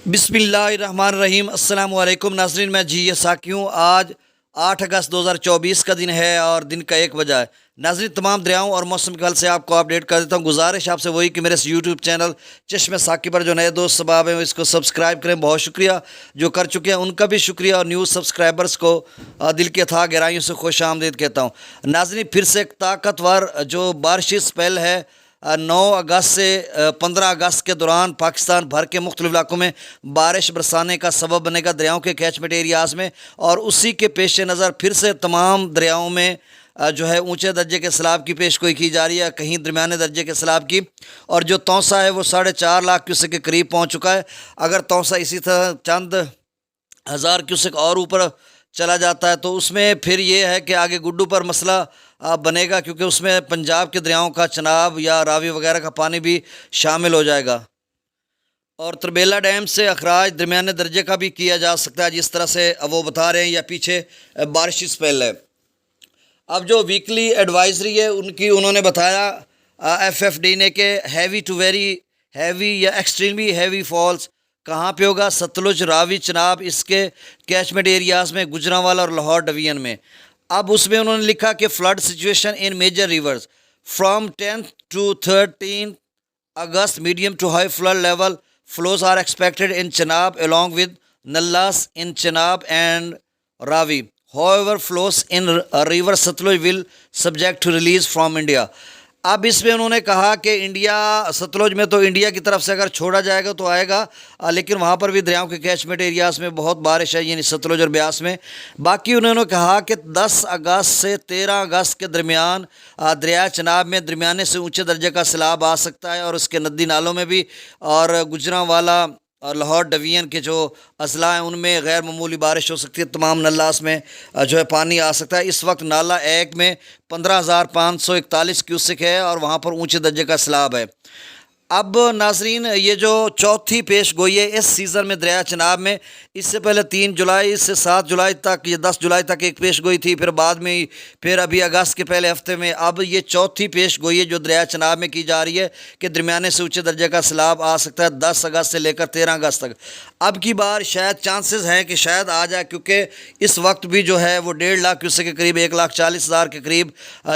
بسم اللہ الرحمن الرحیم۔ السلام علیکم ناظرین، میں یہ ساکی ہوں۔ آج 8 اگست 2024 کا دن ہے اور دن کا 1 بجا ہے۔ ناظرین، تمام دریاؤں اور موسم کے حال سے آپ کو اپڈیٹ کر دیتا ہوں۔ گزارش آپ سے وہی کہ میرے اس یوٹیوب چینل چشم ساکی پر جو نئے دوست سباب ہیں اس کو سبسکرائب کریں۔ بہت شکریہ جو کر چکے ہیں، ان کا بھی شکریہ، اور نیوز سبسکرائبرز کو دل کے تھا گہرائیوں سے خوش آمدید کہتا ہوں۔ ناظرین، پھر سے ایک طاقتور جو بارشی سپیل ہے 9 اگست سے 15 اگست کے دوران پاکستان بھر کے مختلف علاقوں میں بارش برسانے کا سبب بنے گا دریاؤں کے کیچمنٹ ایریاز میں، اور اسی کے پیش نظر پھر سے تمام دریاؤں میں جو ہے اونچے درجے کے سیلاب کی پیش گوئی کی جا رہی ہے، کہیں درمیانے درجے کے سیلاب کی، اور جو توسا ہے وہ 4.5 لاکھ کیوسک کے قریب پہنچ چکا ہے۔ اگر توسا اسی طرح چند ہزار کیوسک اور اوپر چلا جاتا ہے تو اس میں پھر یہ ہے کہ آگے گڈو پر مسئلہ بنے گا، کیونکہ اس میں پنجاب کے دریاؤں کا چناب یا راوی وغیرہ کا پانی بھی شامل ہو جائے گا، اور تربیلا ڈیم سے اخراج درمیانے درجے کا بھی کیا جا سکتا ہے، جس طرح سے وہ بتا رہے ہیں، یا پیچھے بارشی سپیل ہے۔ اب جو ویکلی ایڈوائزری ہے انہوں نے بتایا ایف ایف ڈی نے کہ ہیوی ٹو ویری ہیوی یا ایکسٹریملی ہیوی فالز کہاں پہ ہوگا؟ ستلج، راوی، چناب، اس کے کیچمنٹ ایریاز میں، گجرانوالہ اور لاہور ڈویژن میں۔ اب اس میں انہوں نے لکھا کہ flood situation in major rivers from 10 to 13 August medium to high flood level flows are expected in Chenab along with nullahs in Chenab and Ravi. However, flows in river Satluj will subject to release from India. اب اس میں انہوں نے کہا کہ India Sutlej میں تو India کی طرف سے اگر چھوڑا جائے گا تو آئے گا، لیکن وہاں پر بھی دریاؤں کے کیچمنٹ ایریاز میں بہت بارش ہے، یعنی ستلج اور بیاس میں۔ باقی انہوں نے کہا کہ 10 اگست سے 13 اگست کے درمیان دریائے چناب میں درمیانے سے اونچے درجے کا سیلاب آ سکتا ہے، اور اس کے ندی نالوں میں بھی، اور گجرانوالہ اور لاہور ڈویژن کے جو اضلاع ہیں ان میں غیر معمولی بارش ہو سکتی ہے۔ تمام نلاس میں جو ہے پانی آ سکتا ہے۔ اس وقت نالہ ایک میں 15,541 کیوسک ہے، اور وہاں پر اونچے درجے کا سیلاب ہے۔ اب ناظرین، یہ جو چوتھی پیش گوئی ہے اس سیزن میں دریائے چناب میں، اس سے پہلے 3 جولائی سے 7 جولائی تک یا 10 جولائی تک ایک پیش گوئی تھی، پھر بعد میں پھر ابھی اگست کے پہلے ہفتے میں اب یہ چوتھی پیش گوئی ہے جو دریائے چناب میں کی جا رہی ہے کہ درمیانے سے اونچے درجے کا سیلاب آ سکتا ہے 10 اگست سے لے کر 13 اگست تک۔ اب کی بار شاید چانسز ہیں کہ شاید آ جائے، کیونکہ اس وقت بھی جو ہے وہ 1.5 لاکھ کیوسک کے قریب 1,40,000 کے قریب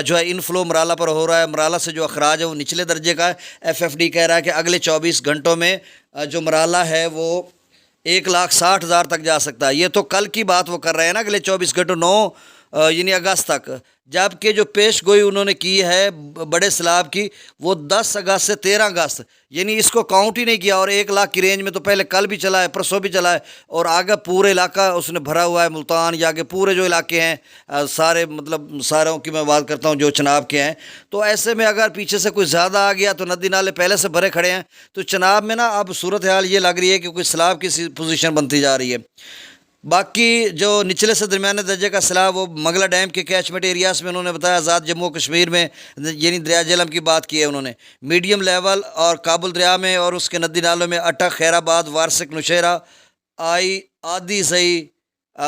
جو ہے انفلو مرالہ پر ہو رہا ہے۔ مرالہ سے جو اخراج ہے وہ نچلے درجے کا ہے۔ ایف ایف ڈی کہہ رہا ہے کہ اگلے 24 گھنٹوں میں جو مرالہ ہے وہ 1,60,000 تک جا سکتا ہے۔ یہ تو کل کی بات وہ کر رہے ہیں نا، اگلے 24 گھنٹوں 9 یعنی اگست تک، جبکہ جو پیش گوئی انہوں نے کی ہے بڑے سیلاب کی وہ 10 اگست سے 13 اگست، یعنی اس کو کاؤنٹ ہی نہیں کیا، اور 1 لاکھ کی رینج میں تو پہلے کل بھی چلا ہے، پرسوں بھی چلا ہے، اور آگے پورے علاقہ اس نے بھرا ہوا ہے، ملتان یا آگے پورے جو علاقے ہیں سارے، مطلب ساروں کی میں بات کرتا ہوں جو چناب کے ہیں۔ تو ایسے میں اگر پیچھے سے کوئی زیادہ آ گیا تو ندی نالے پہلے سے بھرے کھڑے ہیں، تو چناب میں نا اب صورتحال یہ لگ رہی ہے کہ کوئی سیلاب کی پوزیشن بنتی جا رہی ہے۔ باقی جو نچلے سے درمیانے درجے کا سیلاب وہ مغلہ ڈیم کے کیچمنٹ ایریاز میں انہوں نے بتایا، آزاد جموں کشمیر میں، یعنی دریا جہلم کی بات کی ہے انہوں نے، میڈیم لیول اور کابل دریا میں اور اس کے ندی نالوں میں اٹک، خیر آباد، وارسک، نوشیرہ، آدی زئی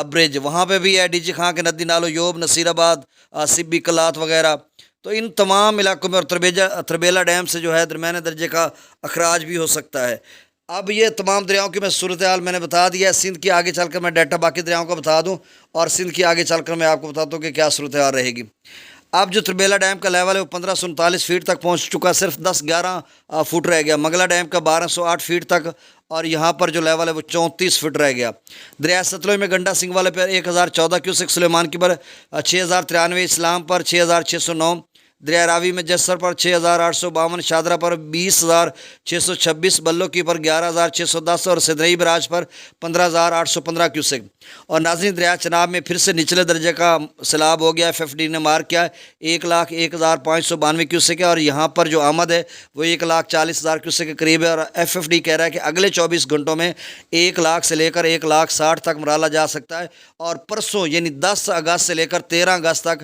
برج، وہاں پہ بھی ہے ڈی جی خان کے ندی نالوں، یوب، نصیر آباد، سبی، کلات وغیرہ۔ تو ان تمام علاقوں میں، اور تربیلا ڈیم سے جو ہے درمیانے درجے کا اخراج بھی ہو سکتا ہے۔ اب یہ تمام دریاؤں کی میں صورتحال میں نے بتا دیا ہے۔ سندھ کی آگے چل کر میں ڈیٹا باقی دریاؤں کا بتا دوں، اور سندھ کی آگے چل کر میں آپ کو بتاتا ہوں کہ کیا صورتحال رہے گی۔ اب جو تربیلا ڈیم کا لیول ہے وہ 1539 فیٹ تک پہنچ چکا، صرف 10-11 فٹ رہ گیا۔ مغلہ ڈیم کا 1208 فیٹ تک، اور یہاں پر جو لیول ہے وہ 34 فٹ رہ گیا۔ دریائے ستلج میں گنڈا سنگھ والے پر 1014 کیوسک، سلیمان کی پر 6093، اسلام پر 6609، دریائے راوی میں جسر پر 6852، شادرہ پر 20626، بلو کی پر 11610، اور سدرئی براج پر 15815 کیوسک۔ اور ناظرین، دریائے چناب میں پھر سے نچلے درجے کا سیلاب ہو گیا، ایف ایف ڈی نے مارک کیا ہے 1,01,592 کیوسک ہے، اور یہاں پر جو آمد ہے وہ 1,40,000 کیوسک کے قریب ہے، اور ایف ایف ڈی کہہ رہا ہے کہ اگلے 24 گھنٹوں میں 1 لاکھ سے لے کر 1,60,000 تک مرالہ جا سکتا ہے، اور پرسوں یعنی 10 اگست سے لے کر 13 اگست تک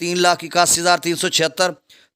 3,81,376,